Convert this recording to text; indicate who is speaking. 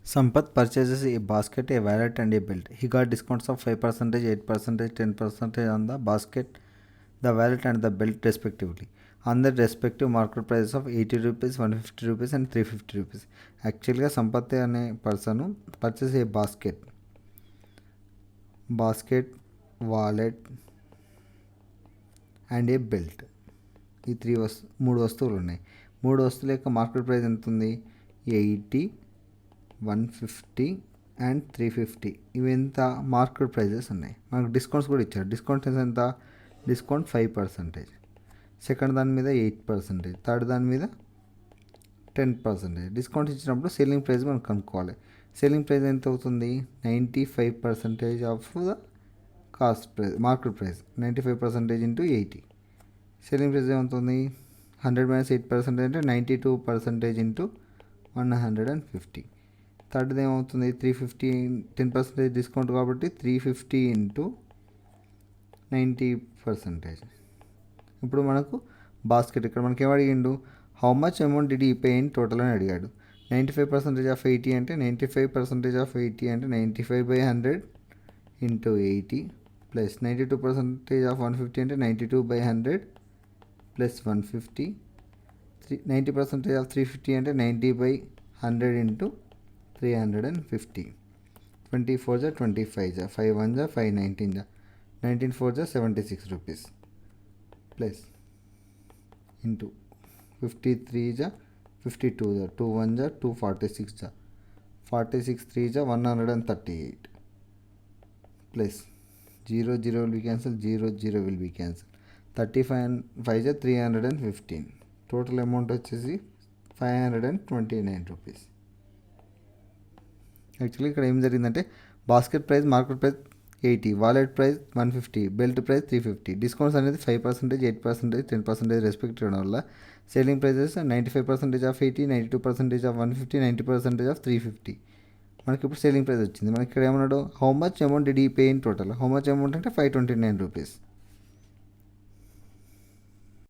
Speaker 1: Sampath purchases a basket, a wallet, and a belt. He got discounts of 5%, 8%, 10% on the basket, the wallet, and the belt, respectively, on the respective market prices of 80 rupees, 150 rupees, and 350 rupees. యాక్చువల్గా సంపత్ అనే person purchase A basket wallet and A belt. ఈ మూడు వస్తువులు ఉన్నాయి. మూడు వస్తువుల యొక్క market price ఎంత ఉంది? 80, 150 అండ్ 350. ఇవి ఎంత మార్కెట్ ప్రైజెస్ ఉన్నాయి. మనకు డిస్కౌంట్స్ కూడా ఇచ్చారు. డిస్కౌంట్ ఎంత? డిస్కౌంట్ 5%, సెకండ్ దాని మీద 8%, థర్డ్ దాని మీద 10%. డిస్కౌంట్ ఇచ్చినప్పుడు సెల్లింగ్ ప్రైస్ మనం కనుక్కోవాలి. సెల్లింగ్ ప్రైస్ ఎంత అవుతుంది? 95% of the cost price, market price. 95% into 80. Selling price ఏమవుతుంది? 100 - 8% అంటే 92% ఇంటూ 150. థర్డ్ది ఏమవుతుంది? 350, 10% డిస్కౌంట్ కాబట్టి 350 ఇంటూ 90%. ఇప్పుడు మనకు బాస్కెట్ ఇక్కడ మనకి ఏం అడిగిండు? How much amount did he pay in total అని అడిగాడు. 95% ఆఫ్ 80 అంటే 95% ఆఫ్ 80 అంటే 95/100 ఇంటూ 80 ప్లస్ 92% ఆఫ్ 150 అంటే 92/100 ప్లస్ 150. 90% ఆఫ్ 350 అంటే 90/100 into 350. 24 × 25, 5 1 5, 19 19 4 76 rupees plus into 53 52, 2 1 2 46, 46 3 138 plus 0 0 will be cancelled, 0 0 will be cancelled. 35 5 315. Total amount వచ్చేసి 529 రూపీస్. యాక్చువల్లీ ఇక్కడ ఏం జరిగిందంటే basket price, market price 80, wallet price 150, belt price 350. Discounts అనేది 5%, 8%, 10% respect అవడం వల్ల selling prices 95% off 80, 92% off 150, 90% off 350. మనకి ఇప్పుడు సెల్లింగ్ ప్రైస్ వచ్చింది. మనకి ఇక్కడ ఏమన్నాడు? How much amount did he pay in total. How much amount అంటే 529 రూపీస్.